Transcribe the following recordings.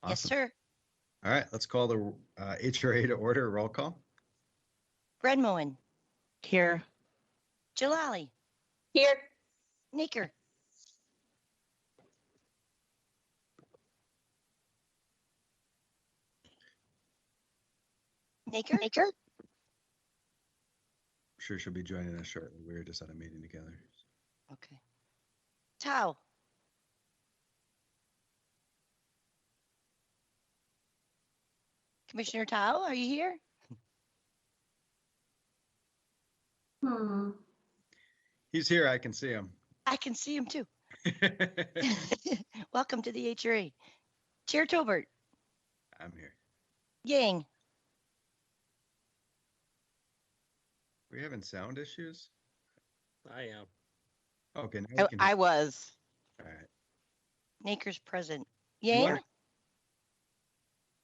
Yes, Awesome. sir. All right, let's call the HRA to order. Roll call. Brenmoen, Here. Jalali, Here. Naker, Naker, Maker? I'm sure she'll be joining us shortly. We were just at a meeting together. okay. Tao, Commissioner Tao, are you here? He's here. I can see him. I can see him too. Welcome to the HRA. Chair Tobert, I'm here. Yang, We having sound issues? I am. Okay, now we can. I was. All right. Naker's present. You Yang, wanna-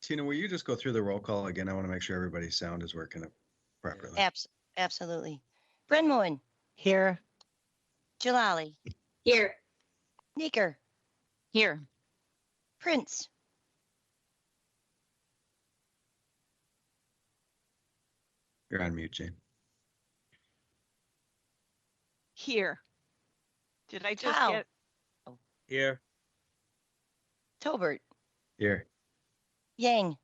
Tina, will you just go through the roll call again? I want to make sure everybody's sound is working properly. absolutely. Brenmoen, Here. Jalali, Here. Naker, Here. Prince, You're on mute, Jane. Here. Did I just Tao, get? Here. Tobert, Here. Yang.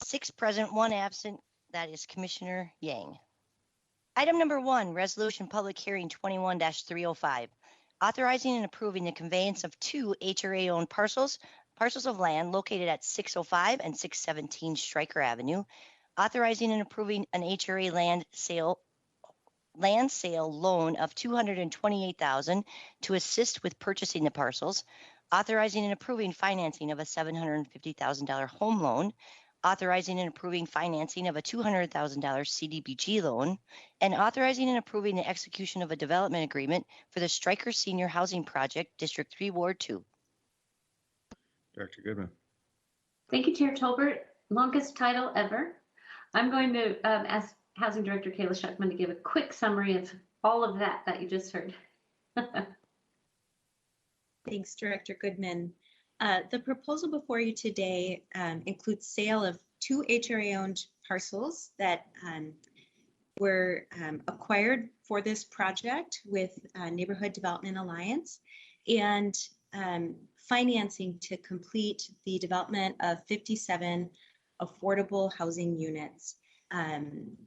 6 present, 1 absent. That is Commissioner Yang. Item number 1, Resolution Public Hearing 21-305, authorizing and approving the conveyance of 2 HRA-owned parcels of land located at 605 and 617 Stryker Avenue, authorizing and approving an HRA land sale loan of $228,000 to assist with purchasing the parcels, authorizing and approving financing of a $750,000 home loan, authorizing and approving financing of a $200,000 CDBG loan, and authorizing and approving the execution of a development agreement for the Stryker Senior Housing Project, District 3, Ward 2. Director Goodman. Thank you, Chair Tolbert. Longest title ever. I'm going to ask Housing Director Kayla Schuckman to give a quick summary of all of that you just heard. Thanks, Director Goodman. The proposal before you today includes sale of 2 HRA-owned parcels that were acquired for this project with Neighborhood Development Alliance, and financing to complete the development of 57 affordable housing units,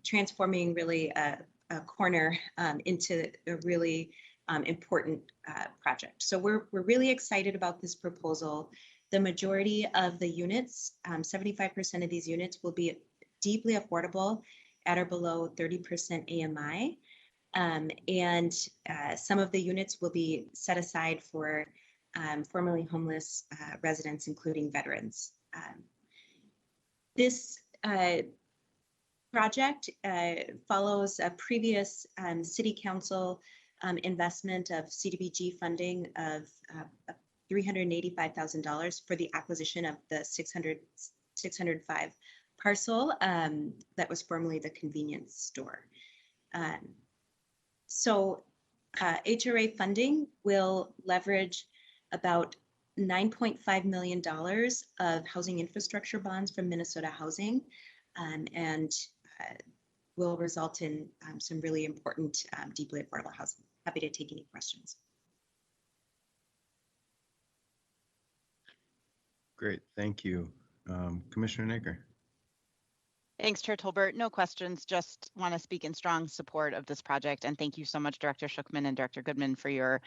transforming really a corner into a really important project. So we're really excited about this proposal. The majority of the units, 75% of these units, will be deeply affordable at or below 30% AMI. And some of the units will be set aside for formerly homeless residents, including veterans. This project follows a previous City Council investment of CDBG funding of $385,000 for the acquisition of the 605 parcel that was formerly the convenience store. So HRA funding will leverage about $9.5 million of housing infrastructure bonds from Minnesota Housing, and will result in some really important, deeply affordable housing. Happy to take any questions. Great, thank you. Commissioner Naker. Thanks, Chair Tolbert. No questions, just want to speak in strong support of this project. And thank you so much, Director Schuckman and Director Goodman, for your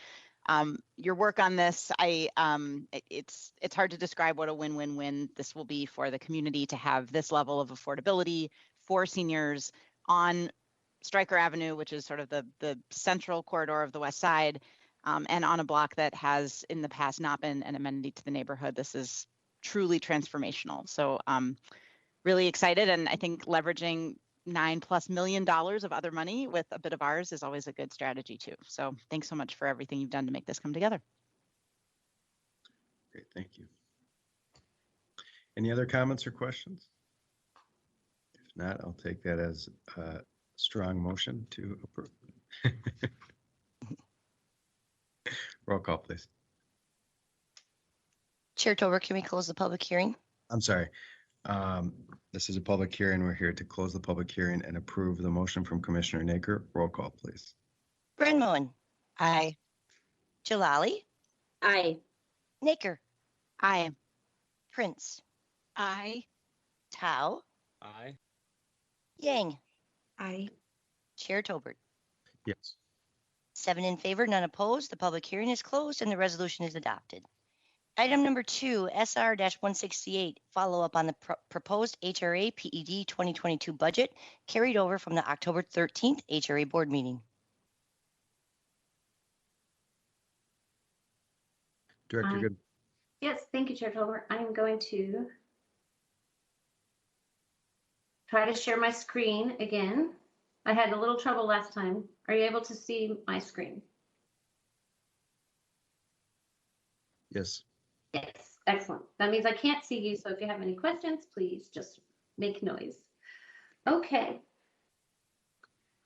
work on this. It's hard to describe what a win-win-win this will be for the community to have this level of affordability for seniors on Stryker Avenue, which is sort of the central corridor of the West Side, and on a block that has in the past not been an amenity to the neighborhood. This is truly transformational. So really excited, and I think leveraging $9+ million of other money with a bit of ours is always a good strategy too. So thanks so much for everything you've done to make this come together. Great, thank you. Any other comments or questions? If not, I'll take that as a strong motion to approve. Roll call, please. Chair Tolbert, can we close the public hearing? I'm sorry. This is a public hearing. We're here to close the public hearing and approve the motion from Commissioner Naker. Roll call, please. Brenmoen, Aye. Jalali, Aye. Naker, Aye. Prince, Aye. Tao, Aye. Yang. Aye. Chair Tolbert. Yes. 7 in favor, none opposed. The public hearing is closed and the resolution is adopted. Item number 2, SR-168, follow up on the proposed HRA PED 2022 budget carried over from the October 13th HRA board meeting. Director Aye. Good. Yes, thank you, Chair Tolbert. I am going to try to share my screen again. I had a little trouble last time. Are you able to see my screen? Yes. Yes, excellent. That means I can't see you, so if you have any questions, please just make noise. Okay.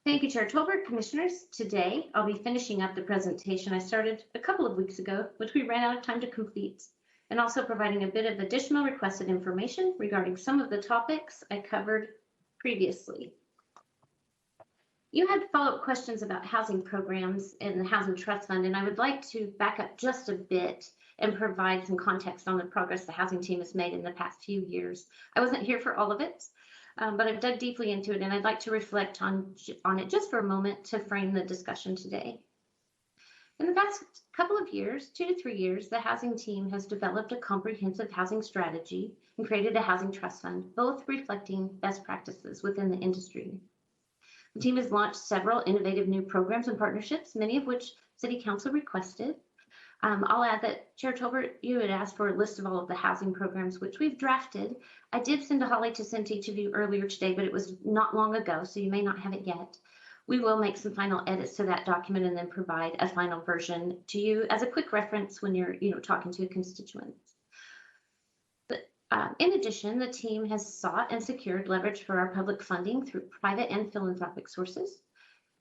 Thank you, Chair Tolbert. Commissioners, today I'll be finishing up the presentation I started a couple of weeks ago, which we ran out of time to complete, and also providing a bit of additional requested information regarding some of the topics I covered previously. You had follow-up questions about housing programs and the Housing Trust Fund, and I would like to back up just a bit and provide some context on the progress the housing team has made in the past few years. I wasn't here for all of it, but I've dug deeply into it, and I'd like to reflect on it just for a moment to frame the discussion today. In the past couple of years, 2 to 3 years, the housing team has developed a comprehensive housing strategy and created a housing trust fund, both reflecting best practices within the industry. The team has launched several innovative new programs and partnerships, many of which City Council requested. I'll add that Chair Tolbert, you had asked for a list of all of the housing programs, which we've drafted. I did send a Holly to send to each of you earlier today, but it was not long ago, so you may not have it yet. We will make some final edits to that document and then provide a final version to you as a quick reference when you're talking to constituents. But in addition, the team has sought and secured leverage for our public funding through private and philanthropic sources.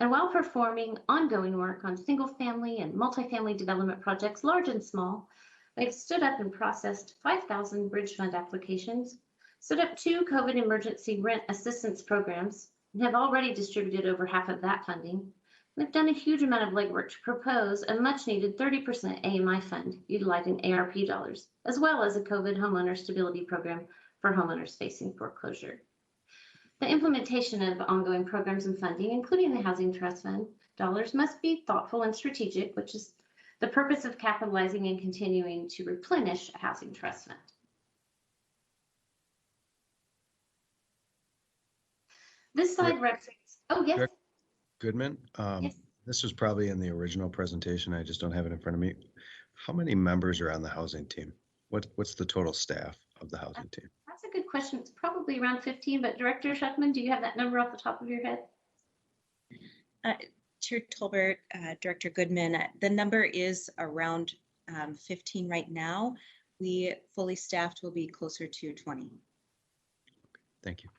And while performing ongoing work on single-family and multifamily development projects, large and small, they've stood up and processed 5,000 bridge fund applications, stood up 2 COVID emergency rent assistance programs, and have already distributed over half of that funding. They've done a huge amount of legwork to propose a much-needed 30% AMI fund utilizing ARP dollars, as well as a COVID homeowner stability program for homeowners facing foreclosure. The implementation of ongoing programs and funding, including the Housing Trust Fund dollars, must be thoughtful and strategic, which is the purpose of capitalizing and continuing to replenish a Housing Trust Fund. This slide references, oh yes. Goodman, Yes. this was probably in the original presentation. I just don't have it in front of me. How many members are on the housing team? What's the total staff of the housing team? That's a good question. It's probably around 15, but Director Schuckman, do you have that number off the top of your head? Chair Tolbert, Director Goodman, the number is around 15 right now. We fully staffed will be closer to 20. Thank you.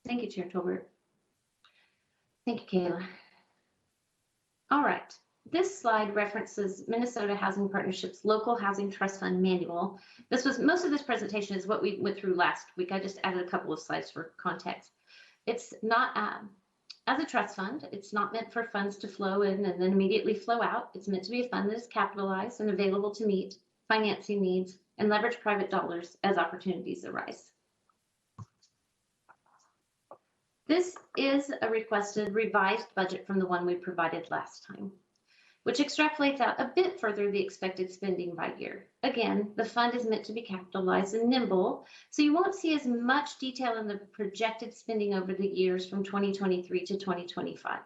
Thank you, Chair Tolbert. Thank you, Kayla. All right. This slide references Minnesota Housing Partnership's Local Housing Trust Fund Manual. Most of this presentation is what we went through last week. I just added a couple of slides for context. It's not, as a trust fund, it's not meant for funds to flow in and then immediately flow out. It's meant to be a fund that is capitalized and available to meet financing needs and leverage private dollars as opportunities arise. This is a requested revised budget from the one we provided last time, which extrapolates out a bit further the expected spending by year. Again, the fund is meant to be capitalized and nimble, so you won't see as much detail in the projected spending over the years from 2023 to 2025.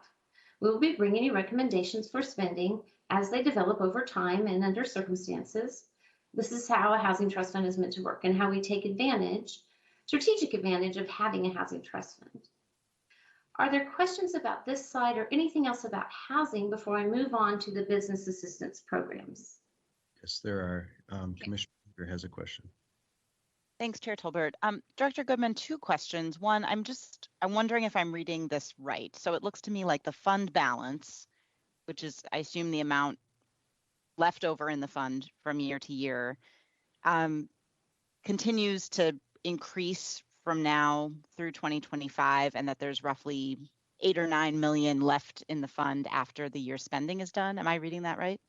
We will be bringing you recommendations for spending as they develop over time and under circumstances. This is how a housing trust fund is meant to work and how we take strategic advantage of having a housing trust fund. Are there questions about this slide or anything else about housing before I move on to the business assistance programs? Yes, there are. Commissioner Baker has a question. Thanks, Chair Tolbert. Director Goodman, 2 questions. One, I'm wondering if I'm reading this right. So it looks to me like the fund balance, which is, I assume, the amount left over in the fund from year to year, continues to increase from now through 2025, and that there's roughly 8 or 9 million left in the fund after the year spending is done. Am I reading that right?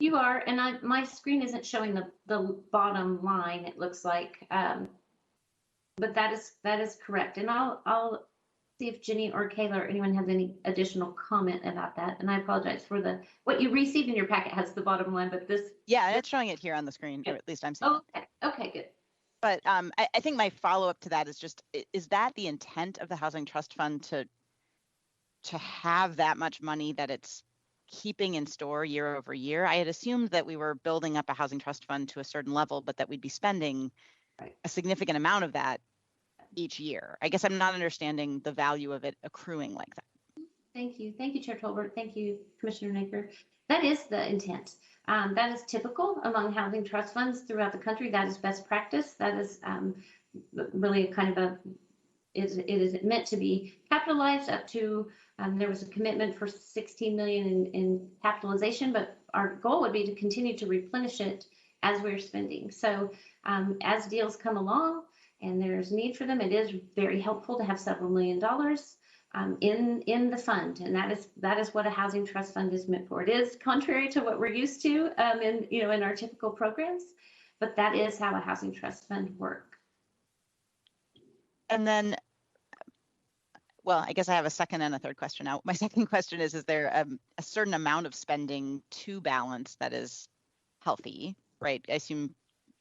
You are, and my screen isn't showing the bottom line, it looks like, but that is correct. And I'll see if Jenny or Kayla or anyone has any additional comment about that. And I apologize for what you received in your packet has the bottom line, but this. Yeah, it's showing it here on the screen, or at least I'm seeing it. Okay, good. But I think my follow-up to that is just, is that the intent of the Housing Trust Fund to have that much money that it's keeping in store year over year? I had assumed that we were building up a Housing Trust Fund to a certain level, but that we'd be spending a significant amount of that each year. I guess I'm not understanding the value of it accruing like that. Thank you, Chair Tolbert. Thank you, Commissioner Naker. That is the intent. That is typical among housing trust funds throughout the country. That is best practice. That is really kind of it is meant to be capitalized up to, there was a commitment for 16 million in capitalization, but our goal would be to continue to replenish it as we're spending. So as deals come along and there's need for them, it is very helpful to have several $1 million in the fund, and that is what a housing trust fund is meant for. It is contrary to what we're used to in our typical programs, but that is how a housing trust fund works. And then, well, I guess I have a second and a third question now. My second question is there a certain amount of spending to balance that is healthy, right? I assume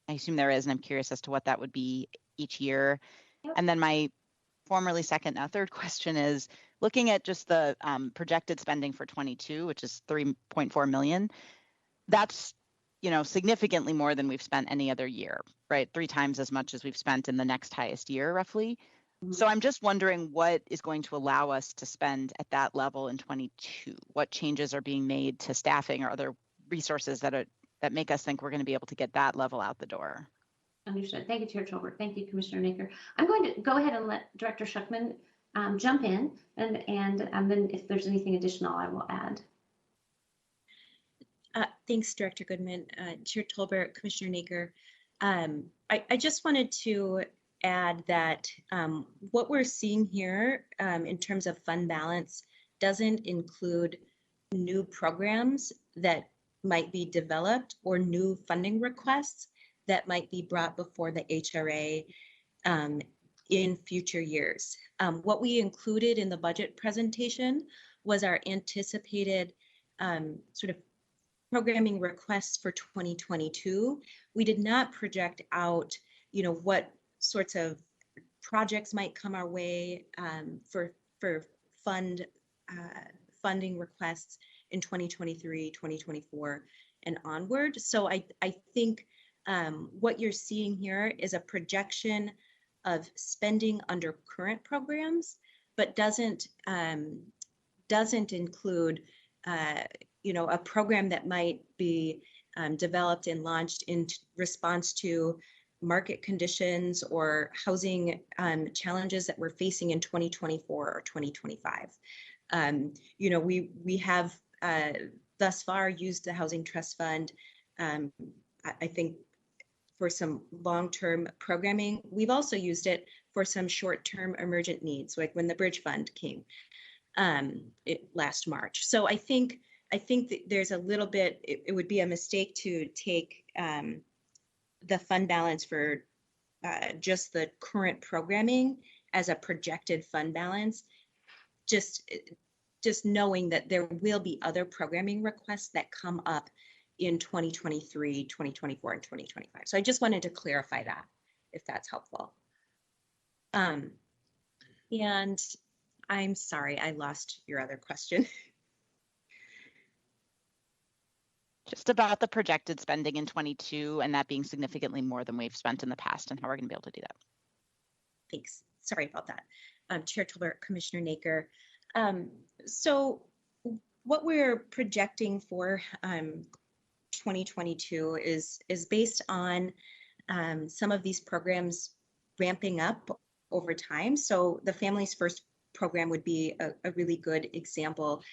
there is, and I'm curious as to what that would be each year. Yep. And then my formerly second, now third question is looking at just the projected spending for 22, which is 3.4 million. That's, significantly more than we've spent any other year, right? 3 times as much as we've spent in the next highest year, roughly. Mm-hmm. So I'm just wondering what is going to allow us to spend at that level in 22? What changes are being made to staffing or other resources that make us think we're going to be able to get that level out the door? Understood. Thank you, Chair Tolbert. Thank you, Commissioner Naker. I'm going to go ahead and let Director Schuckman jump in, and then if there's anything additional, I will add. Thanks, Director Goodman. Chair Tolbert, Commissioner Naker. I just wanted to add that what we're seeing here in terms of fund balance doesn't include new programs that might be developed or new funding requests that might be brought before the HRA in future years. What we included in the budget presentation was our anticipated sort of programming requests for 2022. We did not project out, what sorts of projects might come our way for funding requests in 2023, 2024, and onward. So I think what you're seeing here is a projection of spending under current programs, but doesn't include a program that might be developed and launched in response to market conditions or housing challenges that we're facing in 2024 or 2025. We have thus far used the Housing Trust Fund, I think, for some long-term programming. We've also used it for some short-term emergent needs, like when the Bridge Fund came last March. So I think that there's a little bit, it would be a mistake to take the fund balance for just the current programming as a projected fund balance, just knowing that there will be other programming requests that come up in 2023, 2024, and 2025. So I just wanted to clarify that, if that's helpful. And I'm sorry, I lost your other question. Just about the projected spending in 22 and that being significantly more than we've spent in the past and how we're going to be able to do that. Thanks. Sorry about that. Chair Tolbert, Commissioner Naker. So what we're projecting for 2022 is based on some of these programs ramping up over time. So the Families First program would be a really good example.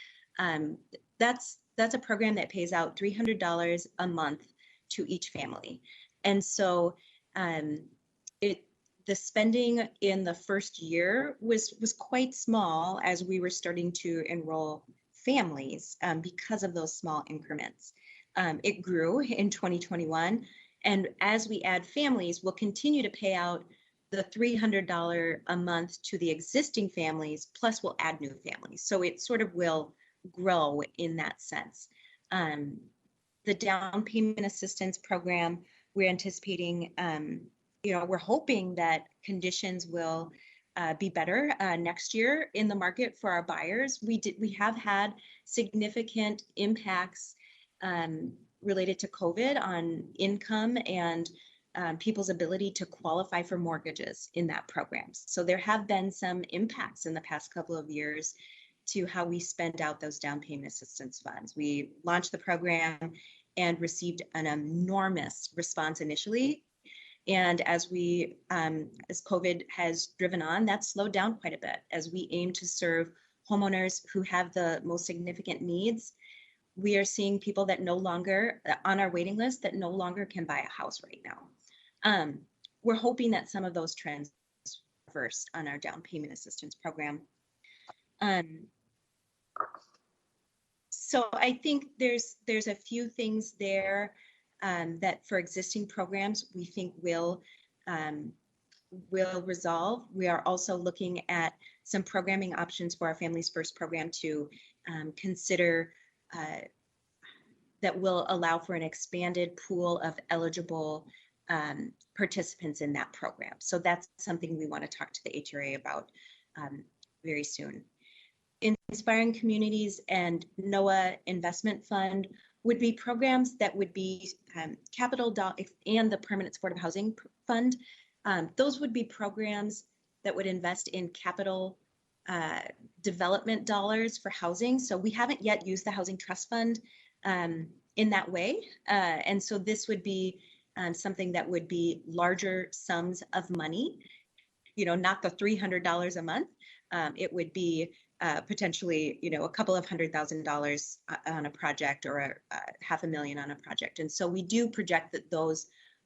That's a program that pays out $300 a month to each family. And so the spending in the first year was quite small as we were starting to enroll families because of those small increments. It grew in 2021. And as we add families, we'll continue to pay out the $300 a month to the existing families, plus we'll add new families. So it sort of will grow in that sense. The down payment assistance program, we're anticipating, we're hoping that conditions will be better next year in the market for our buyers. We have had significant impacts related to COVID on income and people's ability to qualify for mortgages in that program. So there have been some impacts in the past couple of years to how we spend out those down payment assistance funds. We launched the program and received an enormous response initially. And as COVID has driven on, that's slowed down quite a bit as we aim to serve homeowners who have the most significant needs. We are seeing people that no longer on our waiting list that no longer can buy a house right now. We're hoping that some of those trends reverse on our down payment assistance program. So I think there's a few things there that for existing programs we think will resolve. We are also looking at some programming options for our Families First program to consider that will allow for an expanded pool of eligible participants in that program. So that's something we want to talk to the HRA about very soon. Inspiring Communities and NOAA Investment Fund would be programs that would be capital and the Permanent Supportive Housing Fund. Those would be programs that would invest in capital development dollars for housing. So we haven't yet used the Housing Trust Fund in that way. And so this would be something that would be larger sums of money, not the $300 a month. It would be potentially, a couple of $100,000 on a project or $500,000 on a project. And so we do project that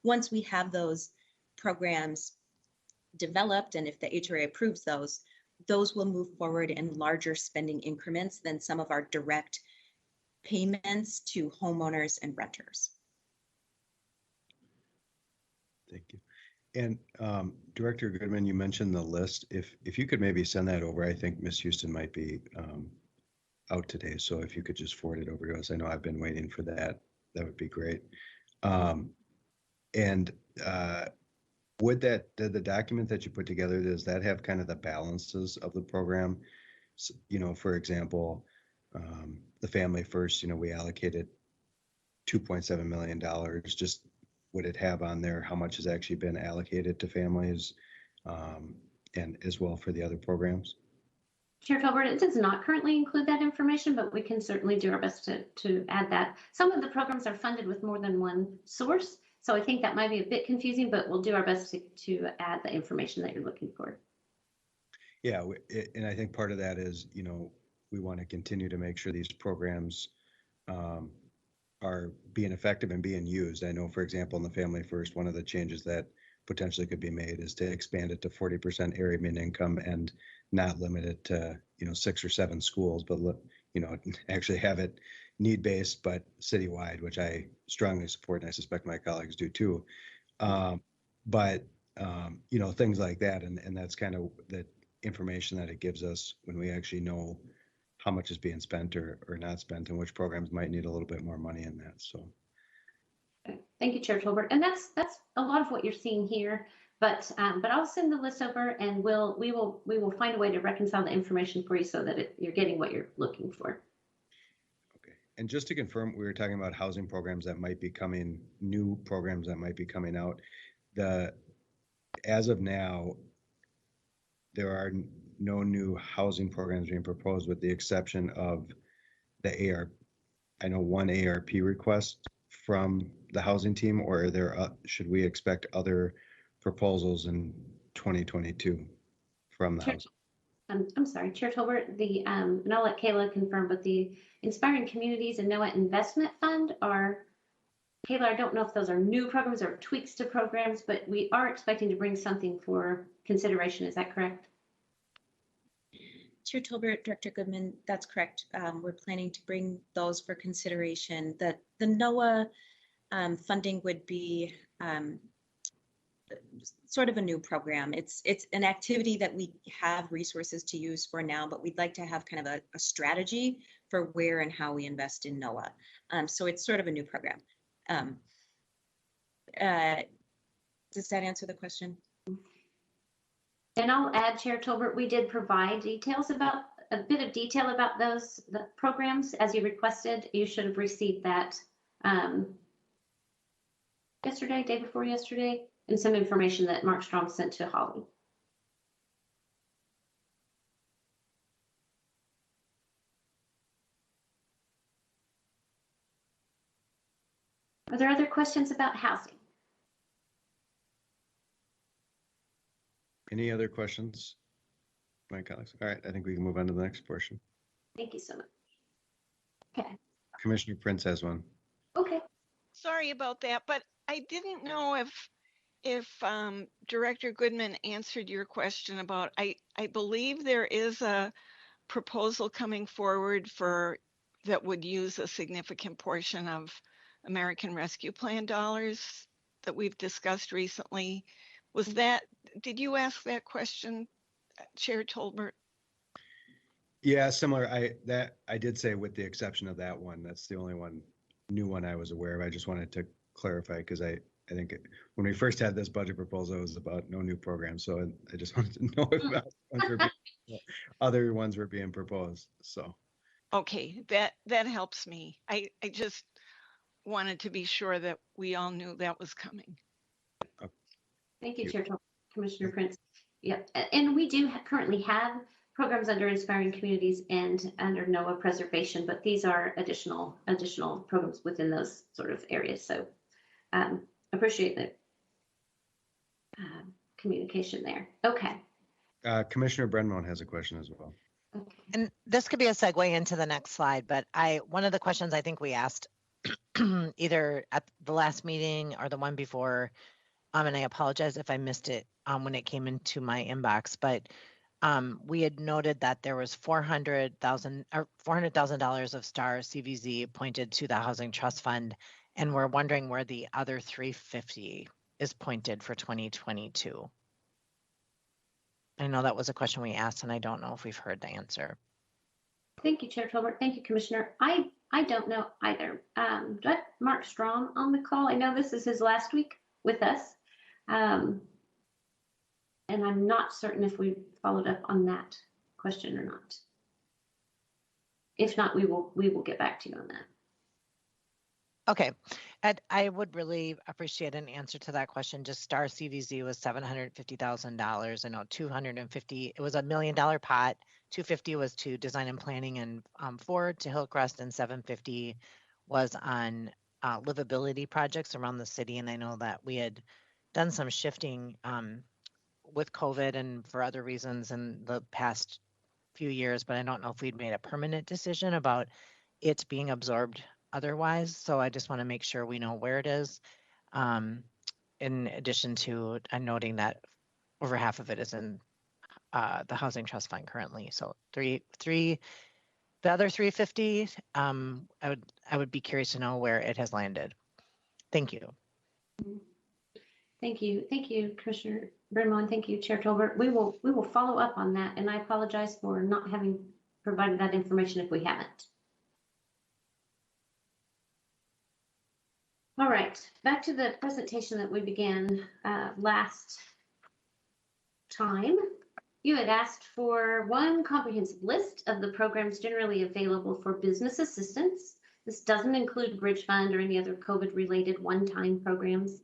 once we have those programs developed, and if the HRA approves those will move forward in larger spending increments than some of our direct payments to homeowners and renters. Thank you. And Director Goodman, you mentioned the list. If you could maybe send that over, I think Ms. Houston might be out today. So if you could just forward it over to us, I know I've been waiting for that. That would be great. Would the document that you put together, does that have kind of the balances of the program? So, for example, the Family First, we allocated $2.7 million. Just would it have on there how much has actually been allocated to families, and as well for the other programs? Chair Tolbert, it does not currently include that information, but we can certainly do our best to add that. Some of the programs are funded with more than one source, so I think that might be a bit confusing, but we'll do our best to add the information that you're looking for. Yeah, and I think part of that is, we want to continue to make sure these programs are being effective and being used. I know, for example, in the Family First, one of the changes that potentially could be made is to expand it to 40% area mean income and not limit it to, 6 or 7 schools, but, actually have it need-based, but citywide, which I strongly support, and I suspect my colleagues do too. But things like that, and that's kind of the information that it gives us when we actually know how much is being spent or not spent, and which programs might need a little bit more money in that. So, thank you, Chair Tolbert, and that's a lot of what you're seeing here. But I'll send the list over, and we will find a way to reconcile the information for you so that you're getting what you're looking for. Okay, and just to confirm, we were talking about housing programs that might be coming, new programs that might be coming out. As of now, there are no new housing programs being proposed, with the exception of the ARP. I know one ARP request from the housing team, or should we expect other proposals in 2022 from the housing? I'm sorry, Chair Tolbert, and I'll let Kayla confirm, but the Inspiring Communities and NOAA Investment Fund are Kayla, I don't know if those are new programs or tweaks to programs, but we are expecting to bring something for consideration. Is that correct? Chair Tolbert, Director Goodman, that's correct. We're planning to bring those for consideration. The NOAA funding would be sort of a new program. It's an activity that we have resources to use for now, but we'd like to have kind of a strategy for where and how we invest in NOAA. So it's sort of a new program. Does that answer the question? And I'll add, Chair Tolbert, we did provide details about a bit of detail about the programs as you requested. You should have received that yesterday, day before yesterday, and some information that Mark Strom sent to Holly. Are there other questions about housing? Any other questions? My colleagues. All right, I think we can move on to the next portion. Thank you so much. Okay. Commissioner Prince has one. Okay. Sorry about that, but I didn't know if Director Goodman answered your question about, I believe there is a proposal coming forward that would use a significant portion of American Rescue Plan dollars that we've discussed recently. Did you ask that question, Chair Tolbert? Yeah, similar. I did say with the exception of that one. That's the only new one I was aware of. I just wanted to clarify because I think when we first had this budget proposal, it was about no new programs. So I just wanted to know if other ones were being proposed. So. Okay, that helps me. I just wanted to be sure that we all knew that was coming. Thank you, Chair Commissioner Prince. Yep, and we do currently have programs under Inspiring Communities and under NOAA Preservation, but these are additional programs within those sort of areas. So appreciate the communication there. Okay. Commissioner Brennan has a question as well. Okay. And this could be a segue into the next slide, but one of the questions I think we asked either at the last meeting or the one before, and I apologize if I missed it when it came into my inbox, but we had noted that there was $400,000 of STAR CVZ pointed to the Housing Trust Fund, and we're wondering where the other $350 is pointed for 2022. I know that was a question we asked, and I don't know if we've heard the answer. Thank you, Chair Tolbert. Thank you, Commissioner. I don't know either. Do I have Mark Strom on the call? I know this is his last week with us. And I'm not certain if we followed up on that question or not. If not, we will get back to you on that. Okay, Ed, I would really appreciate an answer to that question. Just STAR CVZ was $750,000. I know 250. It was $1 million pot. 250 was to design and planning and Ford to Hillcrest, and 750 was on livability projects around the city. And I know that we had done some shifting with COVID and for other reasons in the past few years, but I don't know if we'd made a permanent decision about it being absorbed otherwise. So I just want to make sure we know where it is. In addition to noting that over half of it is in the Housing Trust Fund currently. So the other 350, I would be curious to know where it has landed. Thank you. Thank you, Commissioner Brennan. Thank you, Chair Tolbert. We will follow up on that, and I apologize for not having provided that information if we haven't. All right, back to the presentation that we began last time. You had asked for one comprehensive list of the programs generally available for business assistance. This doesn't include Bridge Fund or any other COVID-related one-time programs.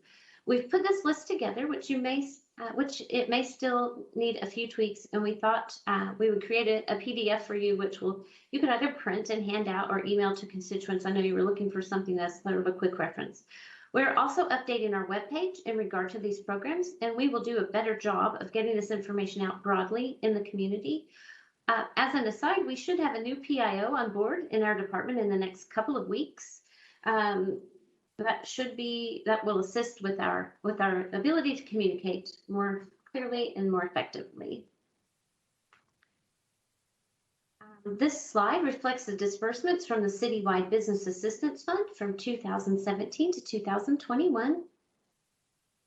We've put this list together, which it may still need a few tweaks, and we thought we would create a PDF for you, which you can either print and hand out or email to constituents. I know you were looking for something that's sort of a quick reference. We're also updating our webpage in regard to these programs, and we will do a better job of getting this information out broadly in the community. As an aside, we should have a new PIO on board in our department in the next couple of weeks. that will assist with our ability to communicate more clearly and more effectively. This slide reflects the disbursements from the Citywide Business Assistance Fund from 2017 to 2021.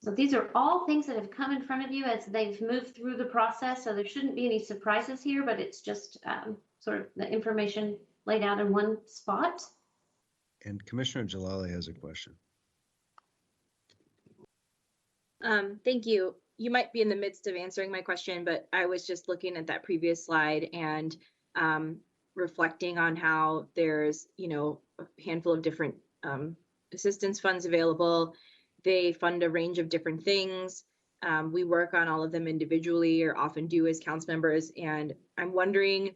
So these are all things that have come in front of you as they've moved through the process. So there shouldn't be any surprises here, but it's just sort of the information laid out in one spot. And Commissioner Jalali has a question. Thank you. You might be in the midst of answering my question, but I was just looking at that previous slide and reflecting on how there's, a handful of different assistance funds available. They fund a range of different things. We work on all of them individually or often do as council members. And I'm wondering,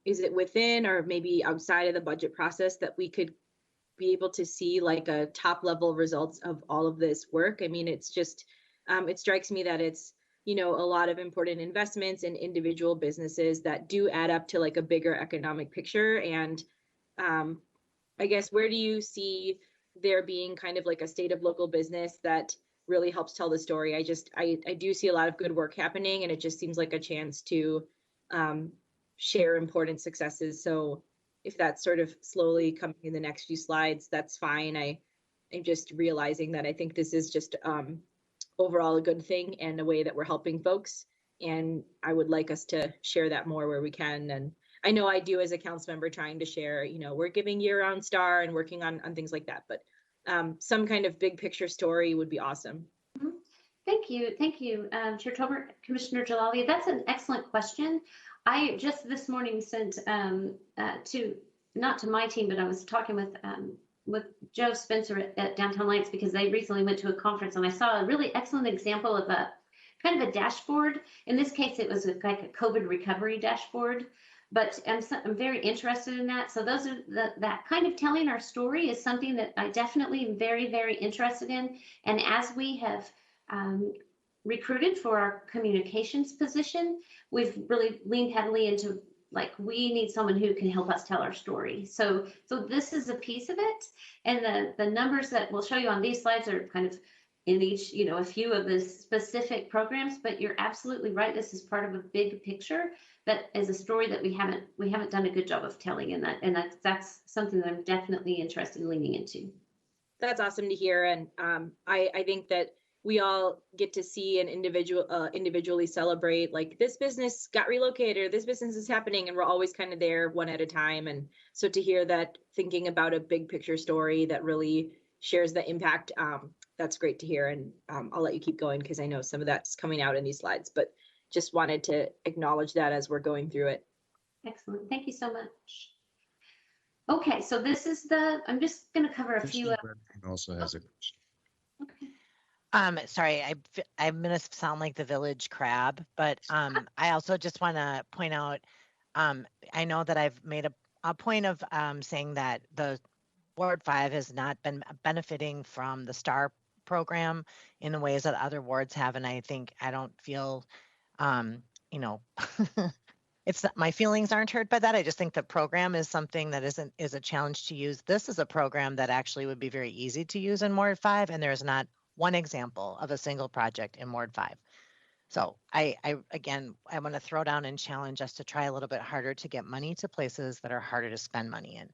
is it within or maybe outside of the budget process that we could be able to see like a top level results of all of this work? I mean, it's just, it strikes me that it's, a lot of important investments in individual businesses that do add up to like a bigger economic picture. And I guess, where do you see there being kind of like a state of local business that really helps tell the story? I do see a lot of good work happening, and it just seems like a chance to share important successes. So if that's sort of slowly coming in the next few slides, that's fine. I'm just realizing that I think this is just overall a good thing and a way that we're helping folks. And I would like us to share that more where we can. And I know I do as a council member trying to share, we're giving year-round star and working on things like that. But some kind of big picture story would be awesome. Thank you. Thank you, Chair Tolbert. Commissioner Jalali, that's an excellent question. I just this morning sent not to my team, but I was talking with Joe Spencer at Downtown Lights because they recently went to a conference, and I saw a really excellent example of a kind of a dashboard. In this case, it was like a COVID recovery dashboard, but I'm very interested in that. So those are that kind of telling our story is something that I definitely am very, very interested in. And as we have recruited for our communications position, we've really leaned heavily into like, we need someone who can help us tell our story. So this is a piece of it. And the numbers that we'll show you on these slides are kind of in each, a few of the specific programs, but you're absolutely right. This is part of a big picture that is a story that we haven't done a good job of telling, and that's something that I'm definitely interested in leaning into. That's awesome to hear. And I think that we all get to see and individually celebrate, like, this business got relocated, or this business is happening, and we're always kind of there one at a time. And so to hear that, thinking about a big picture story that really shares the impact, that's great to hear. And I'll let you keep going because I know some of that's coming out in these slides, but just wanted to acknowledge that as we're going through it. Excellent. Thank you so much. Okay, so this is I'm just going to cover a few. Also has a question. Okay. Sorry, I'm gonna sound like the village crab, but I also just want to point out, I know that I've made a point of saying that the Ward 5 has not been benefiting from the STAR program in the ways that other wards have, and I don't feel, it's not, my feelings aren't hurt by that. I just think the program is something that is a challenge to use. This is a program that actually would be very easy to use in Ward 5, and there is not one example of a single project in Ward 5. So I want to throw down and challenge us to try a little bit harder to get money to places that are harder to spend money in.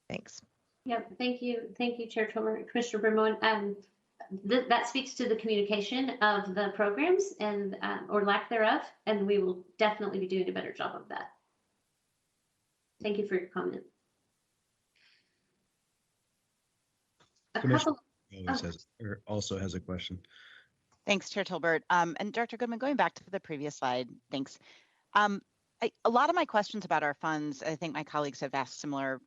Thanks. Yeah, thank you, Chair Tolbert, Commissioner Bermond. That speaks to the communication of the programs and or lack thereof, and we will definitely be doing a better job of that. Thank you for your comment. Also has a question. Thanks, Chair Tolbert. And Director Goodman, going back to the previous slide, thanks. A lot of my questions about our funds, I think my colleagues have asked similar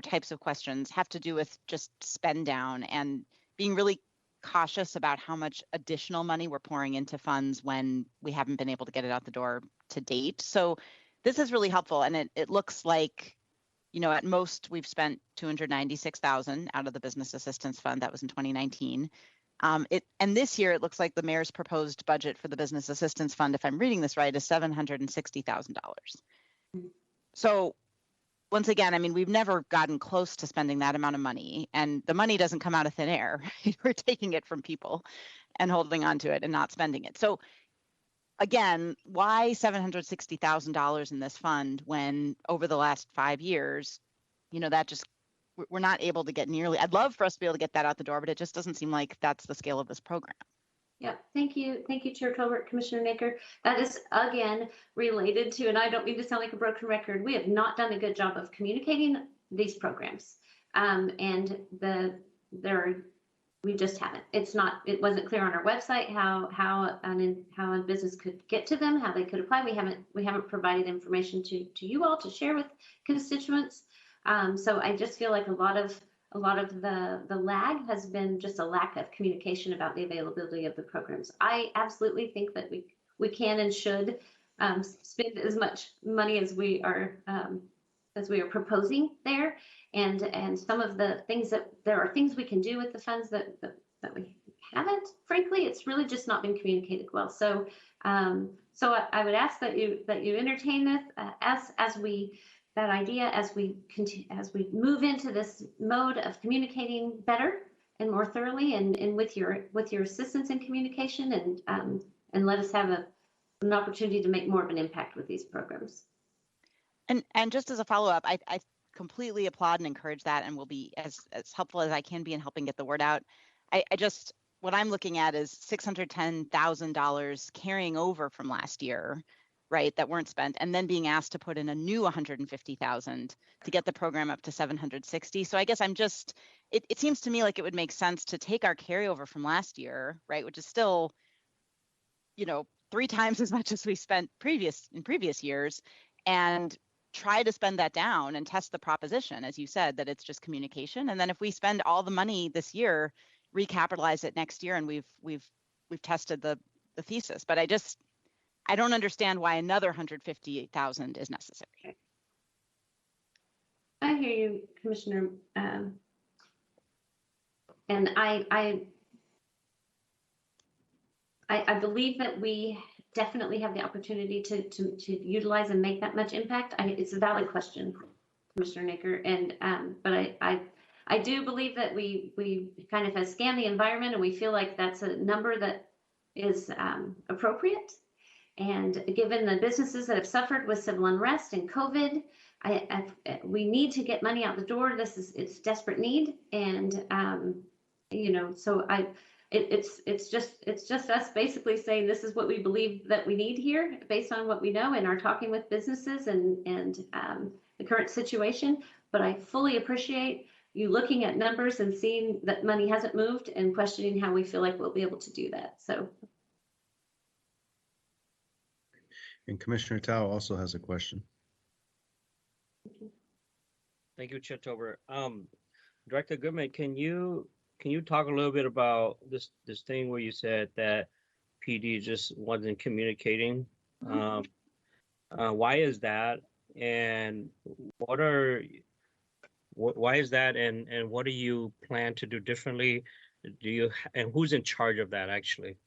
types of questions, have to do with just spend down and being really cautious about how much additional money we're pouring into funds when we haven't been able to get it out the door to date. So this is really helpful, and it looks like, at most we've spent $296,000 out of the Business Assistance Fund. That was in 2019. And this year it looks like the mayor's proposed budget for the Business Assistance Fund, if I'm reading this right, is $760,000. So once again, I mean, we've never gotten close to spending that amount of money, and the money doesn't come out of thin air. We're taking it from people and holding on to it and not spending it. So again, why $760,000 in this fund when over the last 5 years, that just, we're not able to get nearly, I'd love for us to be able to get that out the door, but it just doesn't seem like that's the scale of this program. Yeah, thank you, Chair Tolbert, Commissioner Naker. That is again related to, and I don't mean to sound like a broken record, we have not done a good job of communicating these programs, and we just haven't. It wasn't clear on our website how a business could get to them, how they could apply. We haven't provided information to you all to share with constituents. So I just feel like a lot of the lag has been just a lack of communication about the availability of the programs. I absolutely think that we can and should spend as much money as we are proposing there, and some of the things that there are things we can do with the funds that we haven't. Frankly, it's really just not been communicated well. So I would ask that you entertain this as we move into this mode of communicating better and more thoroughly, and with your assistance in communication, and let us have an opportunity to make more of an impact with these programs. And just as a follow-up, I completely applaud and encourage that, and will be as helpful as I can be in helping get the word out. What I'm looking at is $610,000 carrying over from last year, right, that weren't spent, and then being asked to put in a new $150,000 to get the program up to 760. So I guess it seems to me like it would make sense to take our carryover from last year, right, which is still, 3 times as much as we spent in previous years, and try to spend that down and test the proposition, as you said, that it's just communication. And then if we spend all the money this year, recapitalize it next year, and we've tested the thesis. But I don't understand why another $158,000 is necessary. I hear you, Commissioner, and I believe that we definitely have the opportunity to utilize and make that much impact. It's a valid question, Commissioner Naker, and but I do believe that we kind of have scanned the environment, and we feel like that's a number that is appropriate. And given the businesses that have suffered with civil unrest and COVID, we need to get money out the door. It's desperate need, and so it's just us basically saying this is what we believe that we need here based on what we know and are talking with businesses and the current situation. But I fully appreciate you looking at numbers and seeing that money hasn't moved and questioning how we feel like we'll be able to do that. So. And Commissioner Tao also has a question. Thank you, Chair Tolbert. Director Goodman, can you talk a little bit about this thing where you said that PD just wasn't communicating? Why is that? And why is that? And what do you plan to do differently? And who's in charge of that actually?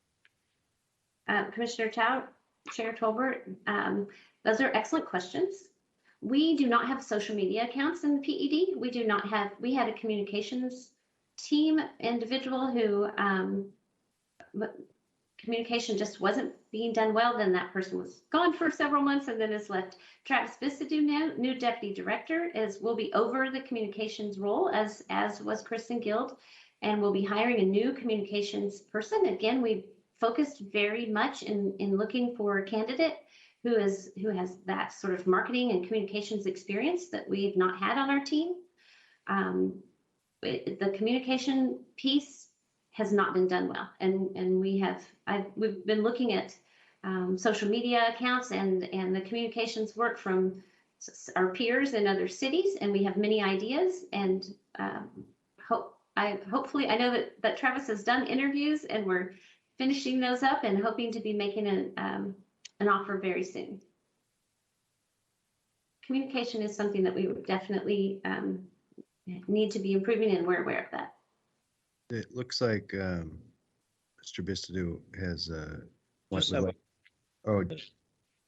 Commissioner Tao, Chair Tolbert, those are excellent questions. We do not have social media accounts in the PED. We had a communications team individual who communication just wasn't being done well. Then that person was gone for several months and then is left. Travis Bissidu, new deputy director, will be over the communications role as was Kristen Guild, and we'll be hiring a new communications person. Again, we focused very much in looking for a candidate who has that sort of marketing and communications experience that we've not had on our team. The communication piece has not been done well, and we've been looking at social media accounts and the communications work from our peers in other cities, and we have many ideas, and hopefully I know that Travis has done interviews, and we're finishing those up and hoping to be making an offer very soon. Communication is something that we would definitely need to be improving, and we're aware of that. It looks like Mr. Bissidu has Just have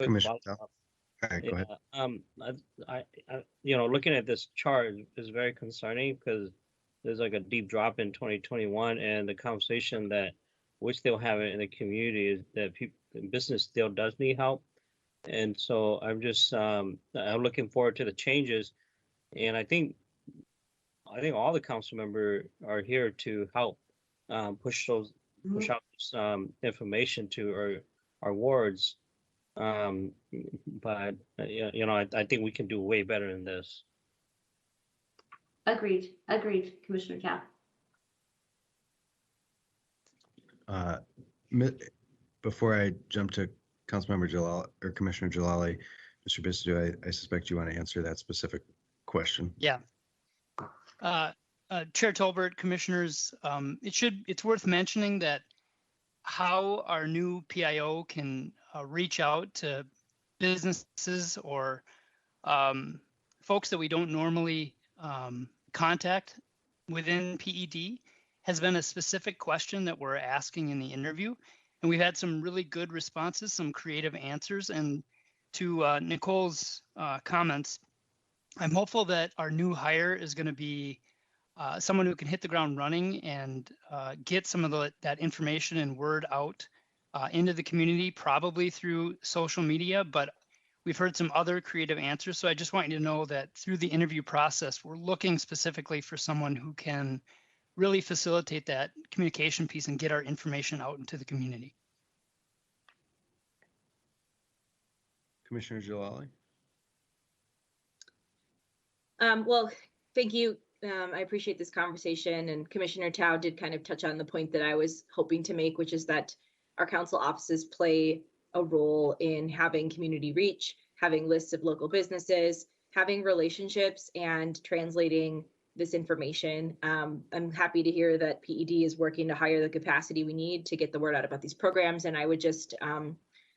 Commissioner Tao. All right, go ahead. Looking at this chart is very concerning because there's like a deep drop in 2021, and the conversation that we're still having in the community is that people, business still does need help, and so I'm looking forward to the changes, and I think all the council members are here to help push out this information to our wards. But I think we can do way better than this. Agreed, Commissioner Chow. Before I jump to Councilmember Jalal or Commissioner Jalali, Mr. Bisadu, I suspect you want to answer that specific question. Yeah. Chair Tolbert, commissioners, it's worth mentioning that how our new PIO can reach out to businesses or folks that we don't normally contact within PED has been a specific question that we're asking in the interview. And we've had some really good responses, some creative answers. And to Nicole's comments, I'm hopeful that our new hire is going to be someone who can hit the ground running and get some of that information and word out into the community, probably through social media. But we've heard some other creative answers. So I just want you to know that through the interview process, we're looking specifically for someone who can really facilitate that communication piece and get our information out into the community. Commissioner Jalali? Well, thank you. I appreciate this conversation, and Commissioner Tao did kind of touch on the point that I was hoping to make, which is that our council offices play a role in having community reach, having lists of local businesses, having relationships, and translating this information. I'm happy to hear that PED is working to hire the capacity we need to get the word out about these programs, and I would just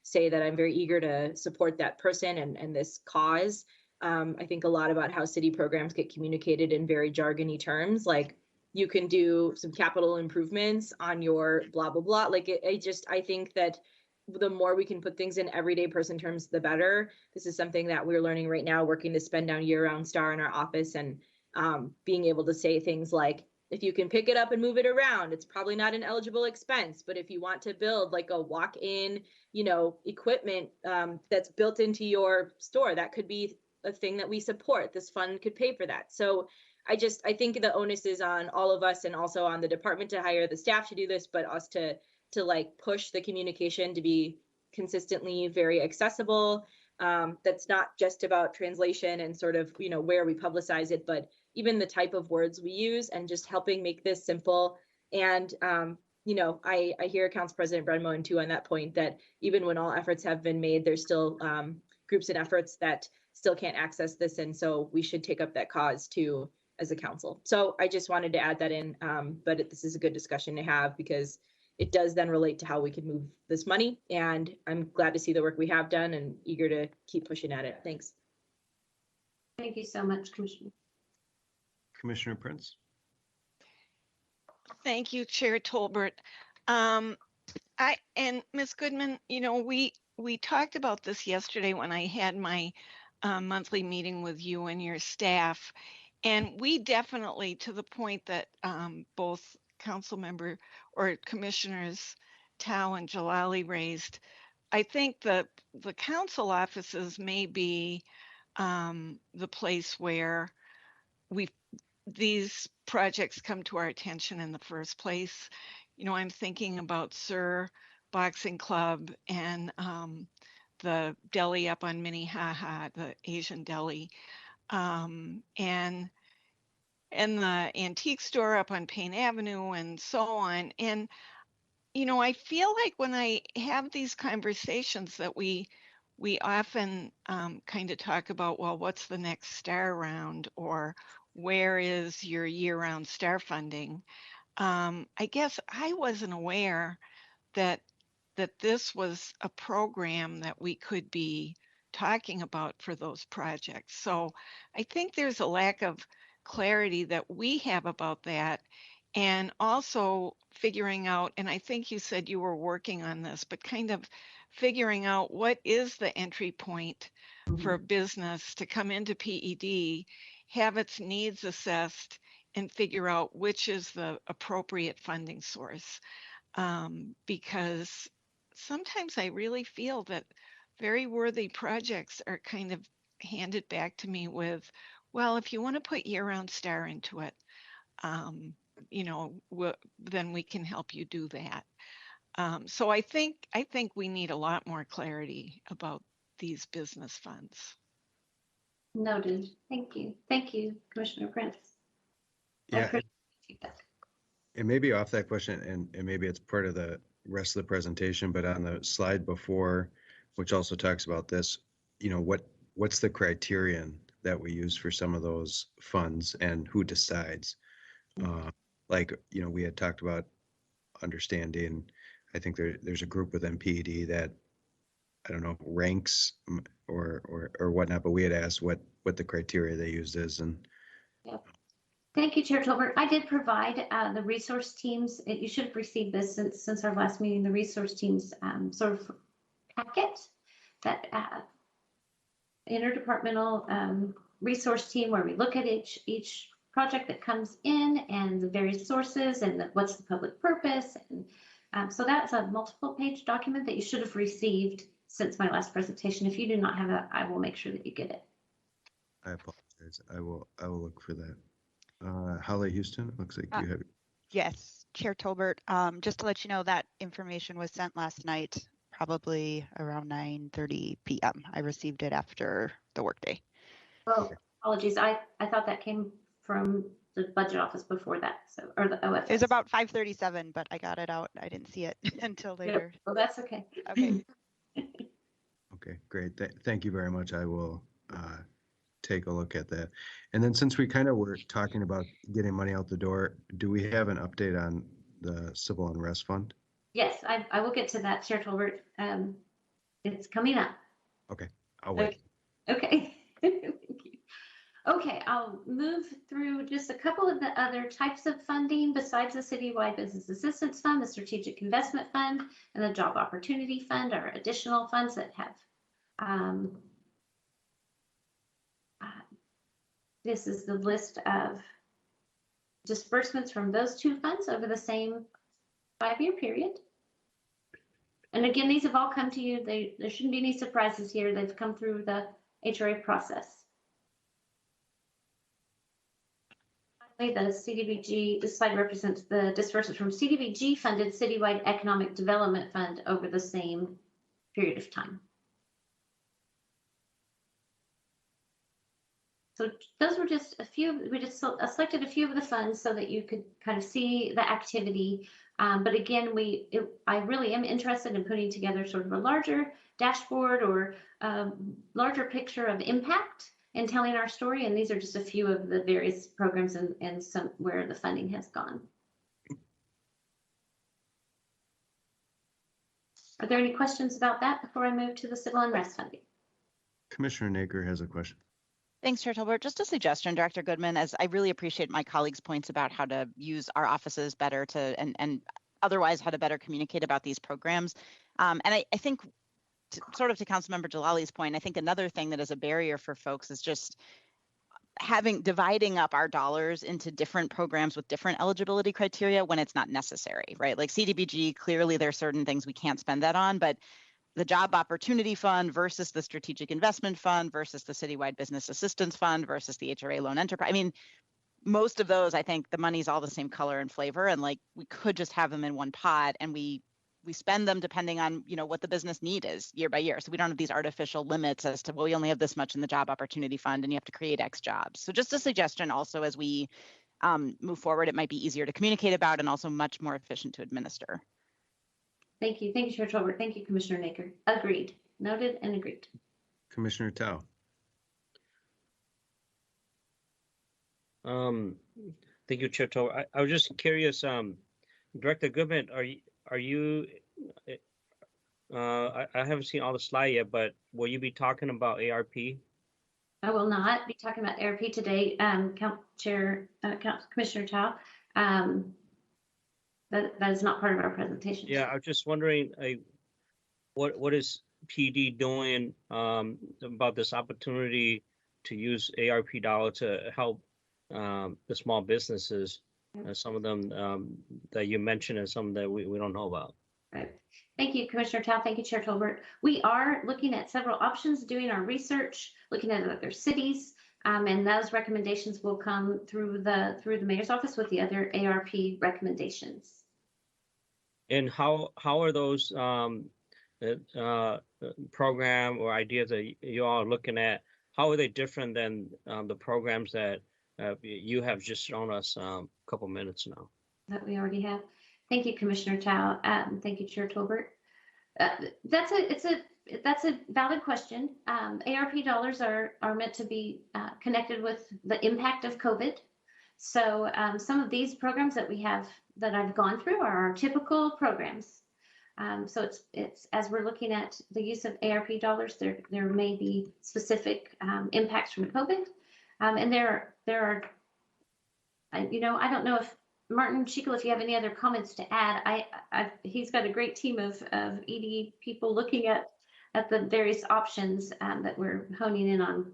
say that I'm very eager to support that person and this cause. I think a lot about how city programs get communicated in very jargony terms, like you can do some capital improvements on your blah, blah, blah. Like I think that the more we can put things in everyday person terms, the better. This is something that we're learning right now, working to spend down year-round STAR in our office, and being able to say things like, if you can pick it up and move it around, it's probably not an eligible expense. But if you want to build like a walk-in, equipment that's built into your store, that could be a thing that we support. This fund could pay for that. So I think the onus is on all of us, and also on the department to hire the staff to do this, but us to like push the communication to be consistently very accessible. That's not just about translation and sort of, where we publicize it, but even the type of words we use, and just helping make this simple. And, I hear Council President Brenmo too on that point, that even when all efforts have been made, there's still groups and efforts that still can't access this. And so we should take up that cause too as a council. So I just wanted to add that in, but this is a good discussion to have, because it does then relate to how we can move this money. And I'm glad to see the work we have done and eager to keep pushing at it. Thanks. Thank you so much, Commissioner. Commissioner Prince? Thank you, Chair Tolbert. And Ms. Goodman, we talked about this yesterday when I had my monthly meeting with you and your staff. And we definitely, to the point that both council member or commissioners Tao and Jalali raised, I think the council offices may be the place where these projects come to our attention in the first place. I'm thinking about Sir Boxing Club and the deli up on Minnehaha, the Asian deli, and the antique store up on Payne Avenue, and so on. And I feel like when I have these conversations that we often kind of talk about, well, what's the next STAR round, or where is your year-round STAR funding? I guess I wasn't aware that this was a program that we could be talking about for those projects. So I think there's a lack of clarity that we have about that, and also figuring out, and I think you said you were working on this, but kind of figuring out what is the entry point for a business to come into PED, have its needs assessed, and figure out which is the appropriate funding source. Because sometimes I really feel that very worthy projects are kind of handed back to me with, well, if you want to put year-round STAR into it, then we can help you do that. So I think we need a lot more clarity about these business funds. Noted. Thank you. Thank you, Commissioner Prince. I Yeah, appreciate feedback. it may be off that question, and maybe it's part of the rest of the presentation, but on the slide before, which also talks about this, what's the criterion that we use for some of those funds and who decides? We had talked about understanding, I think there's a group within PED that, I don't know, ranks or whatnot, but we had asked what the criteria they used is. And Yep. Thank you, Chair Tolbert. I did provide the resource teams. You should have received this since our last meeting, the resource teams sort of packet, that interdepartmental resource team where we look at each project that comes in and the various sources and what's the public purpose. And so that's a multiple page document that you should have received since my last presentation. If you do not have that, I will make sure that you get it. I apologize. I will look for that. Holly Houston, it looks like you have. Yes, Chair Tolbert, just to let you know that information was sent last night, probably around 9:30 p.m. I received it after the workday. Oh, apologies. I thought that came from the budget office before that, or the OFS. It was about 5:37, but I got it out. I didn't see it until later. Yep. Well, that's okay. Okay. Okay, great. Thank you very much. I will take a look at that. And then since we kind of were talking about getting money out the door, do we have an update on the Civil Unrest Fund? Yes, I will get to that, Chair Tolbert. It's coming up. Okay, I'll wait. Okay. Thank you. Okay, I'll move through just a couple of the other types of funding besides the Citywide Business Assistance Fund, the Strategic Investment Fund, and the Job Opportunity Fund are additional funds that have this is the list of disbursements from those two funds over the same 5-year period. And again, these have all come to you. There shouldn't be any surprises here. They've come through the HRA process. Finally, the CDBG, this slide represents the disbursements from CDBG funded Citywide Economic Development Fund over the same period of time. So those were just a few, we just selected a few of the funds so that you could kind of see the activity. But again, I really am interested in putting together sort of a larger dashboard or larger picture of impact and telling our story. And these are just a few of the various programs and some where the funding has gone. Are there any questions about that before I move to the civil unrest funding? Commissioner Naker has a question. Thanks, Chair Tolbert. Just a suggestion, Director Goodman, as I really appreciate my colleagues' points about how to use our offices better to and otherwise how to better communicate about these programs. And I think sort of to Councilmember Jalali's point, I think another thing that is a barrier for folks is just dividing up our dollars into different programs with different eligibility criteria when it's not necessary, right? Like CDBG, clearly there are certain things we can't spend that on, but the Job Opportunity Fund versus the Strategic Investment Fund versus the Citywide Business Assistance Fund versus the HRA Loan Enterprise. I mean, most of those, I think the money's all the same color and flavor, and like we could just have them in one pot and we spend them depending on, what the business need is year by year. So we don't have these artificial limits as to, well, we only have this much in the Job Opportunity Fund and you have to create X jobs. So just a suggestion also as we move forward, it might be easier to communicate about and also much more efficient to administer. Thank you. Thank you, Chair Tolbert. Thank you, Commissioner Naker. Agreed. Noted and agreed. Commissioner Tao. Thank you, Chair Tolbert. I was just curious, Director Goodman, are you I haven't seen all the slide yet, but will you be talking about ARP? I will not be talking about ARP today, Commissioner Tao. That is not part of our presentation. Yeah, I was just wondering, what is PD doing about this opportunity to use ARP dollar to help the small businesses? Some of them that you mentioned and some that we don't know about. Right. Thank you, Commissioner Tao. Thank you, Chair Tolbert. We are looking at several options, doing our research, looking at other cities, and those recommendations will come through the mayor's office with the other ARP recommendations. And how are those program or ideas that you all are looking at? How are they different than the programs that you have just shown us a couple minutes now? That we already have. Thank you, Commissioner Tao. Thank you, Chair Tolbert. That's a valid question. ARP dollars are meant to be connected with the impact of COVID. So some of these programs that we have that I've gone through are our typical programs. So it's as we're looking at the use of ARP dollars, there may be specific impacts from COVID, and there are. I don't know if Martin Chico, if you have any other comments to add. He's got a great team of ED people looking at the various options that we're honing in on.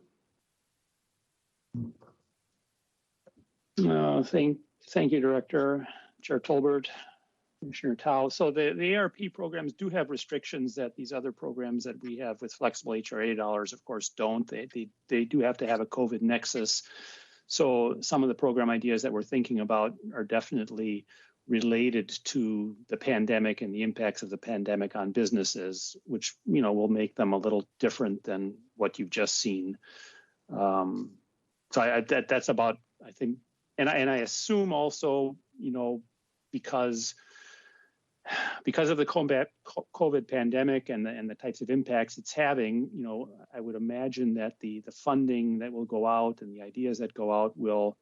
Thank you, Director, Chair Tolbert, Commissioner Tao. So the ARP programs do have restrictions that these other programs that we have with flexible HRA dollars, of course, don't. They do have to have a COVID nexus. So some of the program ideas that we're thinking about are definitely related to the pandemic and the impacts of the pandemic on businesses, which will make them a little different than what you've just seen. So that's about, I think, and I assume also, because of the COVID pandemic and the types of impacts it's having, I would imagine that the funding that will go out and the ideas that go out will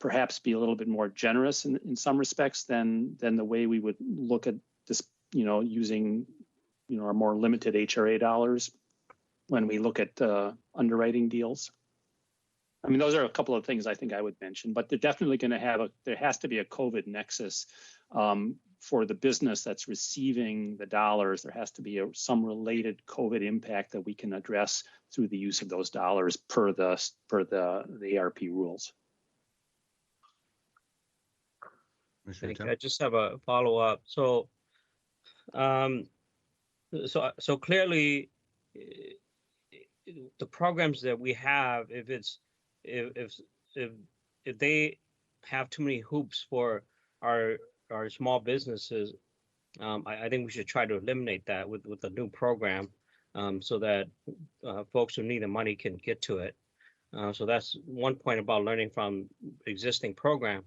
perhaps be a little bit more generous in some respects than the way we would look at this, using, our more limited HRA dollars when we look at underwriting deals. I mean, those are a couple of things I think I would mention, but they're definitely going to there has to be a COVID nexus for the business that's receiving the dollars. There has to be some related COVID impact that we can address through the use of those dollars per the ARP rules. I just have a follow-up. So, so clearly, the programs that we have, if they have too many hoops for our small businesses, I think we should try to eliminate that with a new program, so that folks who need the money can get to it. So that's one point about learning from existing program.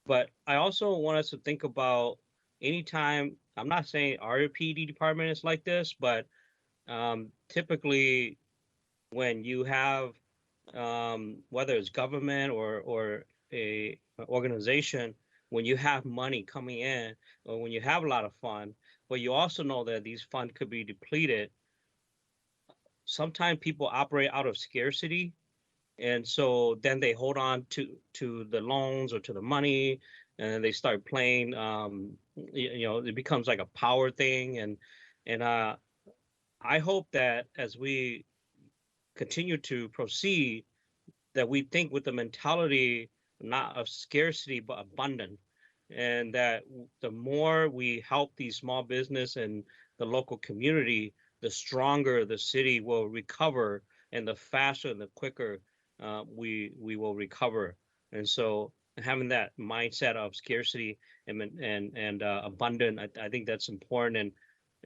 But I also want us to think about anytime, I'm not saying our PD department is like this, but typically when you have, whether it's government or a organization, when you have money coming in or when you have a lot of fund, but you also know that these funds could be depleted, sometimes people operate out of scarcity. And so then they hold on to the loans or to the money, and they start playing, it becomes like a power thing. And I hope that as we continue to proceed, that we think with the mentality not of scarcity but abundant, and that the more we help these small business and the local community, the stronger the city will recover, and the faster and the quicker we will recover. And so having that mindset of scarcity and abundant, I think that's important.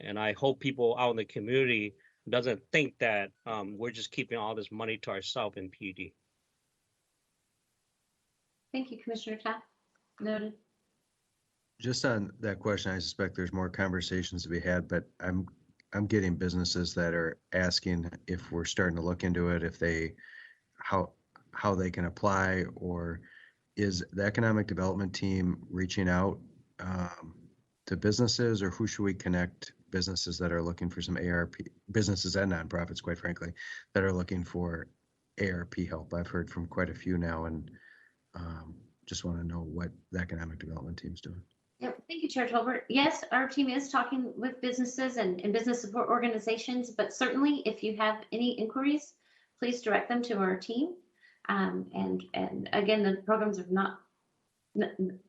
And I hope people out in the community doesn't think that we're just keeping all this money to ourselves in PD. Thank you, Commissioner Tapp. Noted. Just on that question, I suspect there's more conversations to be had, but I'm getting businesses that are asking if we're starting to look into it, if they how they can apply, or is the economic development team reaching out to businesses, or who should we connect businesses that are looking for some ARP, businesses and nonprofits, quite frankly, that are looking for ARP help? I've heard from quite a few now, and just want to know what the economic development team's doing. Yep. Thank you, Chair Tolbert. Yes, our team is talking with businesses and business support organizations, but certainly if you have any inquiries, please direct them to our team. And again, the programs have not,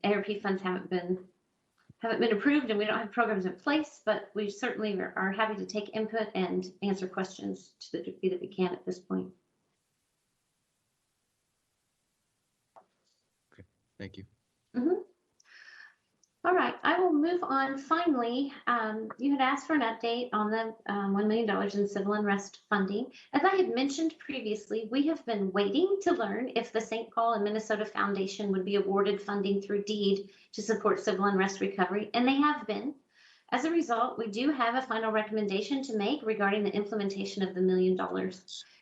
ARP funds haven't been approved, and we don't have programs in place, but we certainly are happy to take input and answer questions to the degree that we can at this point. Okay, thank you. All right, I will move on. Finally, you had asked for an update on the $1 million in civil unrest funding. As I had mentioned previously, we have been waiting to learn if the St. Paul and Minnesota Foundation would be awarded funding through deed to support civil unrest recovery, and they have been. As a result, we do have a final recommendation to make regarding the implementation of the $1 million.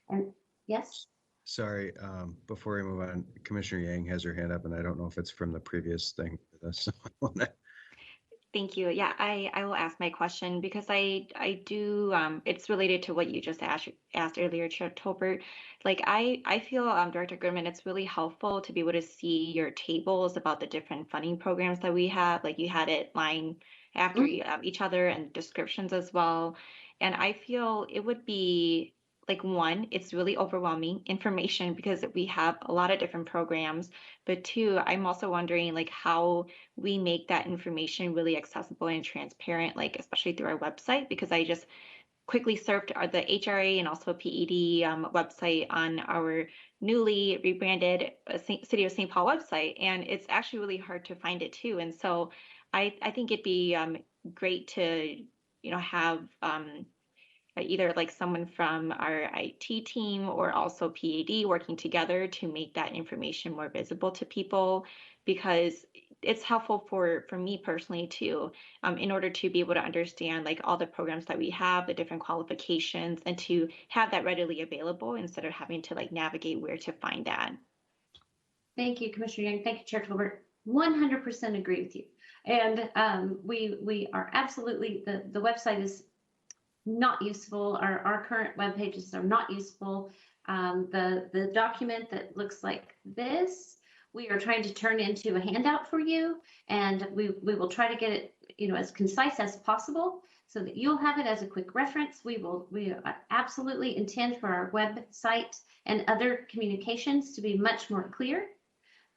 And yes? Sorry, before we move on, Commissioner Yang has her hand up, and I don't know if it's from the previous thing. So I wanna- Thank you. Yeah, I will ask my question because I do it's related to what you just asked earlier, Chair Tolbert. Like I feel Director Goodman, it's really helpful to be able to see your tables about the different funding programs that we have. Like you had it line after each other and descriptions as well. And I feel it would be like one, it's really overwhelming information because we have a lot of different programs. But two, I'm also wondering like how we make that information really accessible and transparent, like especially through our website, because I just quickly surfed the HRA and also PED website on our newly rebranded City of St. Paul website, and it's actually really hard to find it too. And so I think it'd be great to have either like someone from our IT team or also PAD working together to make that information more visible to people, because it's helpful for me personally too, in order to be able to understand like all the programs that we have, the different qualifications, and to have that readily available instead of having to like navigate where to find that. Thank you, Commissioner Yang. Thank you, Chair Tolbert. 100% agree with you. And we are absolutely, the website is not useful. Our current web pages are not useful. The document that looks like this, we are trying to turn into a handout for you, and we will try to get it as concise as possible so that you'll have it as a quick reference. We absolutely intend for our website and other communications to be much more clear.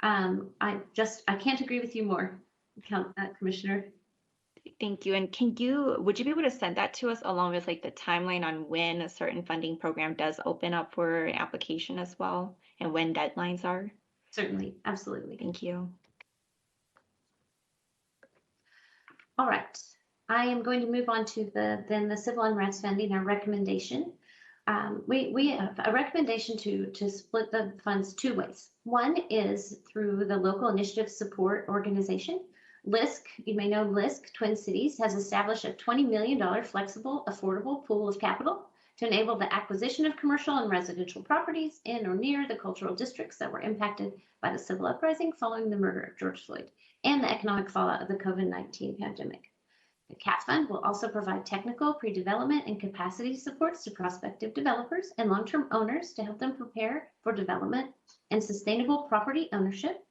I can't agree with you more, Commissioner. Thank you. And would you be able to send that to us along with like the timeline on when a certain funding program does open up for application as well, and when deadlines are? Certainly, absolutely. Thank you. All right, I am going to move on to the civil unrest funding, our recommendation. We have a recommendation to split the funds two ways. One is through the local initiative support organization. LISC, you may know LISC, Twin Cities, has established a $20 million flexible, affordable pool of capital to enable the acquisition of commercial and residential properties in or near the cultural districts that were impacted by the civil uprising following the murder of George Floyd and the economic fallout of the COVID-19 pandemic. The CAT Fund will also provide technical, pre-development, and capacity supports to prospective developers and long-term owners to help them prepare for development and sustainable property ownership.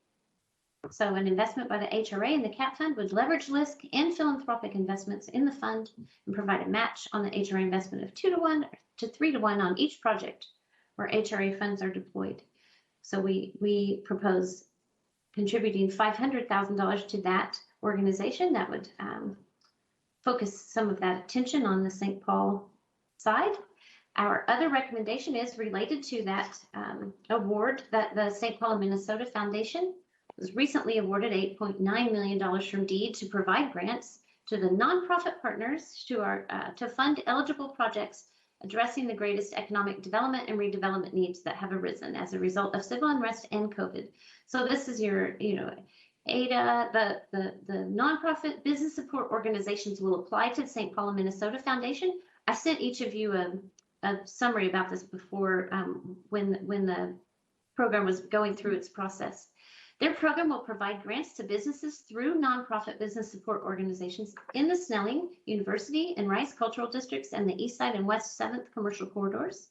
So an investment by the HRA and the CAT Fund would leverage LISC and philanthropic investments in the fund and provide a match on the HRA investment of 2-to-1 to 3-to-1 on each project where HRA funds are deployed. So we propose contributing $500,000 to that organization that would focus some of that attention on the St. Paul side. Our other recommendation is related to that award that the St. Paul, Minnesota Foundation was recently awarded $8.9 million from DEED to provide grants to the nonprofit partners to fund eligible projects addressing the greatest economic development and redevelopment needs that have arisen as a result of civil unrest and COVID. So this is your, ADA, the nonprofit business support organizations will apply to the St. Paul, Minnesota Foundation. I sent each of you a summary about this before when the program was going through its process. Their program will provide grants to businesses through nonprofit business support organizations in the Snelling, University, and Rice Cultural Districts and the East Side and West 7th commercial corridors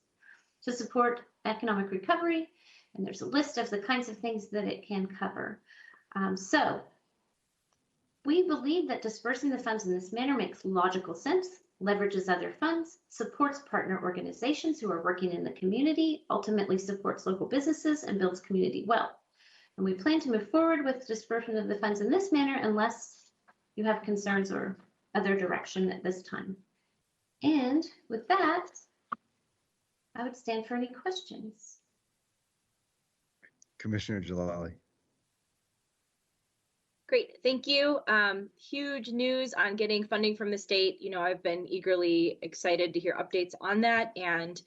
to support economic recovery. And there's a list of the kinds of things that it can cover. So We believe that dispersing the funds in this manner makes logical sense, leverages other funds, supports partner organizations who are working in the community, ultimately supports local businesses, and builds community wealth. And we plan to move forward with disbursement of the funds in this manner unless you have concerns or other direction at this time. And with that, I would stand for any questions. Commissioner Jalali. Great, thank you. Huge news on getting funding from the state. You know, I've been eagerly excited to hear updates on that, and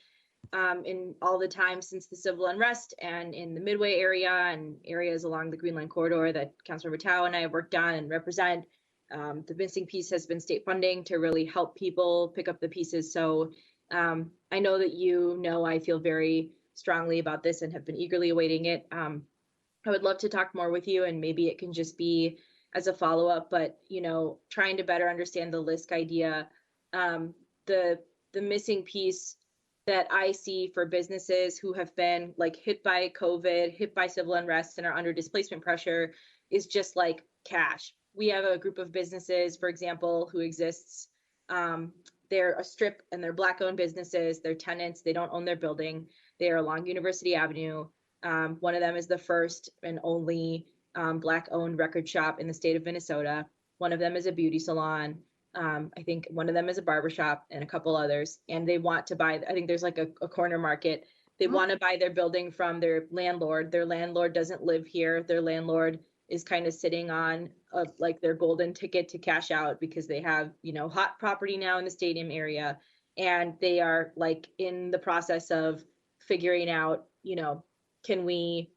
in all the time since the civil unrest and in the Midway area and areas along the Green Line corridor that Councilmember Tao and I have worked on and represent. The missing piece has been state funding to really help people pick up the pieces. So I know that I feel very strongly about this and have been eagerly awaiting it. I would love to talk more with you, and maybe it can just be as a follow-up, but trying to better understand the LISC idea. The missing piece that I see for businesses who have been like hit by COVID, hit by civil unrest, and are under displacement pressure is just like cash. We have a group of businesses, for example, who exists. They're a strip and they're Black-owned businesses. They're tenants. They don't own their building. They are along University Avenue. One of them is the first and only Black-owned record shop in the state of Minnesota. One of them is a beauty salon. I think one of them is a barbershop and a couple others. And they want to buy, I think there's like a corner market. They want to buy their building from their landlord. Their landlord doesn't live here. Their landlord is kind of sitting on like their golden ticket to cash out because they have, hot property now in the stadium area. And they are like in the process of figuring out, can we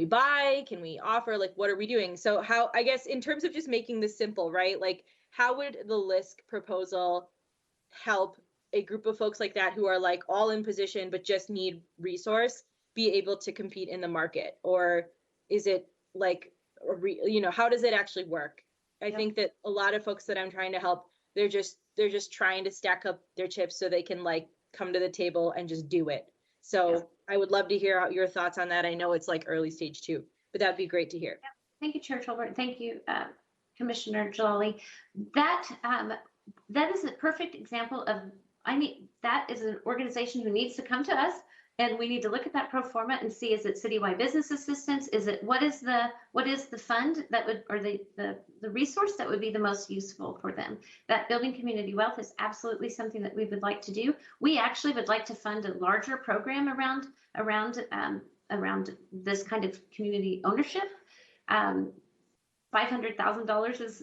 buy, can we offer, like, what are we doing? So how, I guess, in terms of just making this simple, right? Like, how would the LISC proposal help a group of folks like that who are like all in position, but just need resource be able to compete in the market? Or is it like, how does it actually work? I think that a lot of folks that I'm trying to help, they're just trying to stack up their chips so they can like come to the table and just do it. So I would love to hear your thoughts on that. I know it's like early stage too, but that'd be great to hear. Thank you, Chair Tolbert. Thank you, Commissioner Jalali. That is a perfect example of, that is an organization who needs to come to us, and we need to look at that pro forma and see, is it citywide business assistance? Is it, what is the fund that would, or the resource that would be the most useful for them? That building community wealth is absolutely something that we would like to do. We actually would like to fund a larger program around this kind of community ownership. $500,000 is,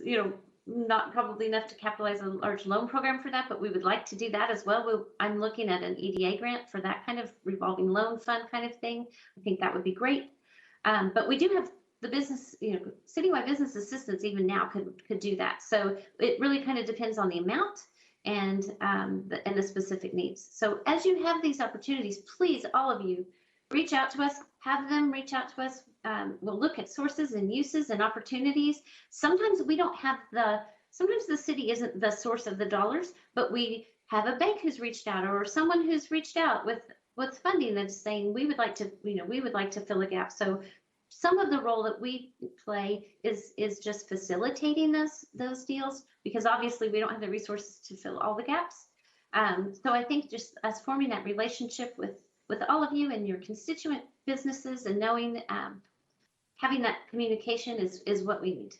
not probably enough to capitalize a large loan program for that, but we would like to do that as well. I'm looking at an EDA grant for that kind of revolving loan fund kind of thing. I think that would be great. But we do have the business, citywide business assistance even now could do that. So it really kind of depends on the amount and the specific needs. So as you have these opportunities, please, all of you, reach out to us, have them reach out to us. We'll look at sources and uses and opportunities. Sometimes we don't have sometimes the city isn't the source of the dollars, but we have a bank who's reached out, or someone who's reached out with funding that's saying, we would like to fill a gap. So some of the role that we play is just facilitating those deals, because obviously we don't have the resources to fill all the gaps. So I think just us forming that relationship with all of you and your constituent businesses, and knowing having that communication is what we need.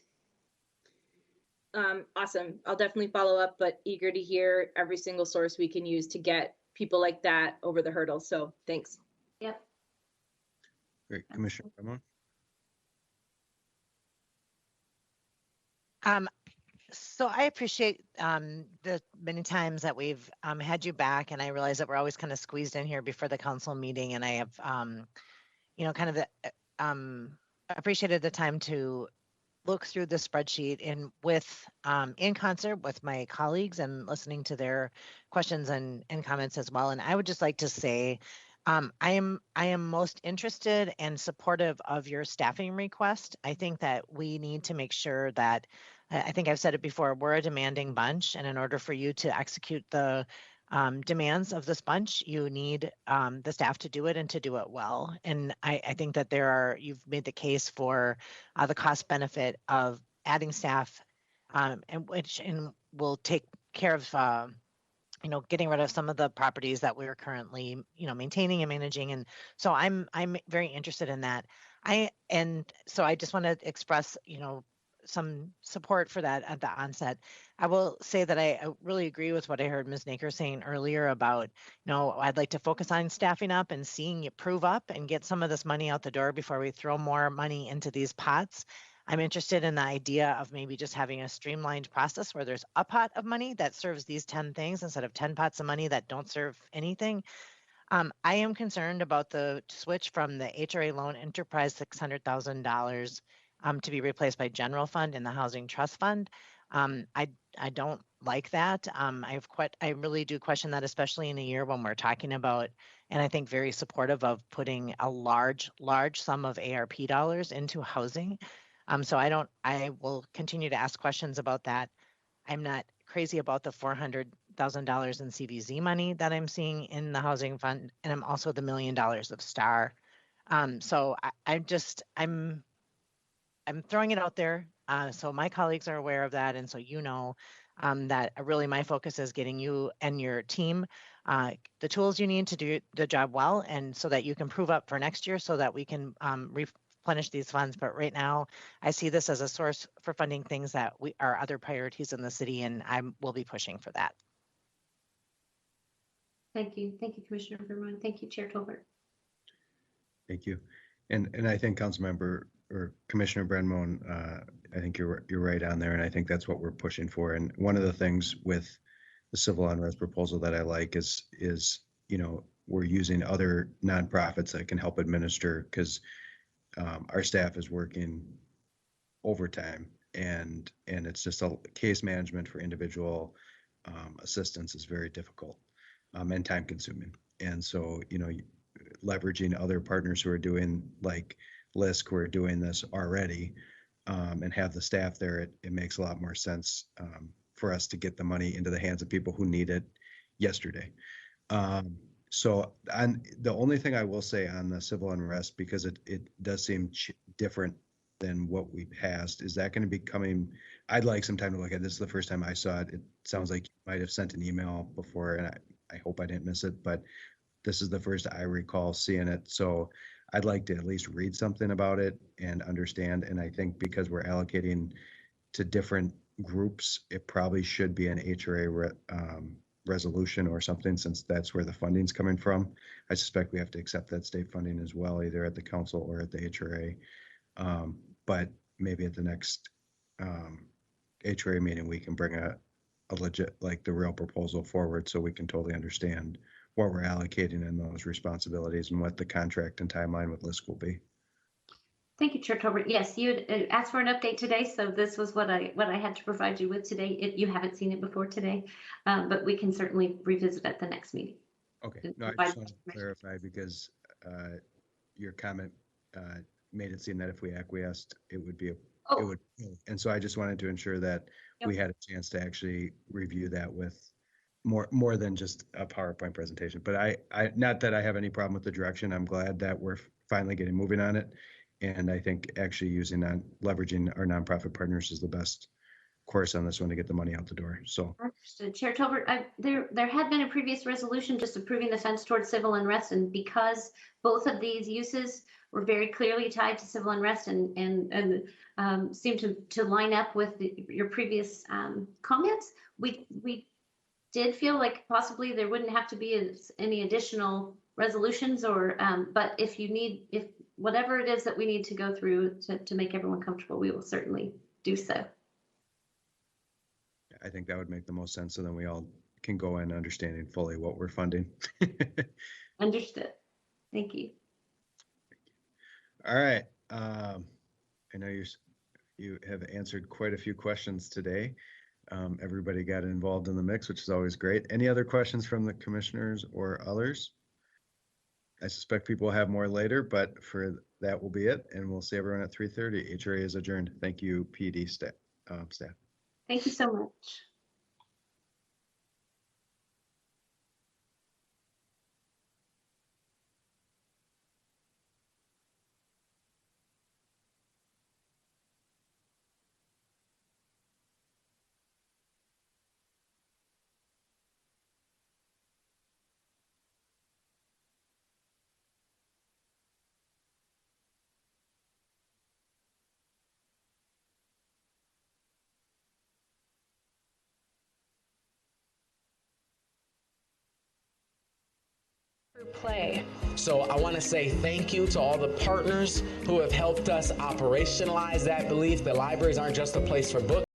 Awesome. I'll definitely follow up, but eager to hear every single source we can use to get people like that over the hurdle. So thanks. Yep. Great. Commissioner Ramon. So I appreciate the many times that we've had you back, and I realize that we're always kind of squeezed in here before the council meeting, and I have, kind of appreciated the time to look through the spreadsheet and with in concert with my colleagues and listening to their questions and comments as well. And I would just like to say, I am most interested and supportive of your staffing request. I think that we need to make sure that, I think I've said it before, we're a demanding bunch, and in order for you to execute the demands of this bunch, you need the staff to do it and to do it well. And I think that you've made the case for the cost benefit of adding staff and will take care of getting rid of some of the properties that we're currently, maintaining and managing. And so I'm very interested in that. So I just want to express, some support for that at the onset. I will say that I really agree with what I heard Ms. Naker saying earlier about, I'd like to focus on staffing up and seeing it prove up and get some of this money out the door before we throw more money into these pots. I'm interested in the idea of maybe just having a streamlined process where there's a pot of money that serves these 10 things instead of 10 pots of money that don't serve anything. I am concerned about the switch from the HRA loan enterprise $600,000 to be replaced by general fund in the housing trust fund. I don't like that. I really do question that, especially in a year when we're talking about, and I think very supportive of putting a large sum of ARP dollars into housing. So I will continue to ask questions about that. I'm not crazy about the $400,000 in CVZ money that I'm seeing in the housing fund, and I'm also the $1 million of STAR. So I'm throwing it out there, so my colleagues are aware of that, and so that really my focus is getting you and your team the tools you need to do the job well, and so that you can prove up for next year, so that we can replenish these funds. But right now, I see this as a source for funding things that are other priorities in the city, and I will be pushing for that. Thank you. Thank you, Commissioner Vermont. Thank you, Chair Tolbert. Thank you. And I think Councilmember or Commissioner Brenmone, I think you're right on there, and I think that's what we're pushing for. And one of the things with the civil unrest proposal that I like is we're using other nonprofits that can help administer, because our staff is working overtime, and it's just a case management for individual assistance is very difficult and time consuming. And so leveraging other partners who are doing, like LISC, who are doing this already, and have the staff there, it makes a lot more sense for us to get the money into the hands of people who need it yesterday. So the only thing I will say on the civil unrest, because it does seem different than what we passed, is that going to be coming? I'd like some time to look at this. Is the first time I saw it. It sounds like you might have sent an email before, and I hope I didn't miss it, but this is the first I recall seeing it. So I'd like to at least read something about it and understand. And I think because we're allocating to different groups, it probably should be an HRA resolution or something, since that's where the funding's coming from. I suspect we have to accept that state funding as well, either at the council or at the HRA. But maybe at the next HRA meeting, we can bring a legit, like the real proposal forward, so we can totally understand what we're allocating in those responsibilities and what the contract and timeline with LISC will be. Thank you, Chair Tolbert. Yes, you had asked for an update today, so this was what I had to provide you with today. You haven't seen it before today, but we can certainly revisit at the next meeting. Okay. No, I just want to clarify, because your comment made it seem that if we acquiesced, it would be and so I just wanted to ensure that we had a chance to actually review that with more than just a PowerPoint presentation. But I not that I have any problem with the direction. I'm glad that we're finally getting moving on it. And I think actually leveraging our nonprofit partners is the best course on this one to get the money out the door. So understood. Chair Tolbert, there had been a previous resolution just approving the funds towards civil unrest, and because both of these uses were very clearly tied to civil unrest and seem to line up with your previous comments, we did feel like possibly there wouldn't have to be any additional resolutions, or but if whatever it is that we need to go through to make everyone comfortable, we will certainly do so. I think that would make the most sense, so then we all can go in understanding fully what we're funding. Understood. Thank you. All right. I know you have answered quite a few questions today. Everybody got involved in the mix, which is always great. Any other questions from the commissioners or others? I suspect people will have more later, but for that will be it. And we'll see everyone at 3:30. HRA is adjourned. Thank you, PD staff. Thank you so much. play. So I want to say thank you to all the partners who have helped us operationalize that belief that libraries aren't just a place for books.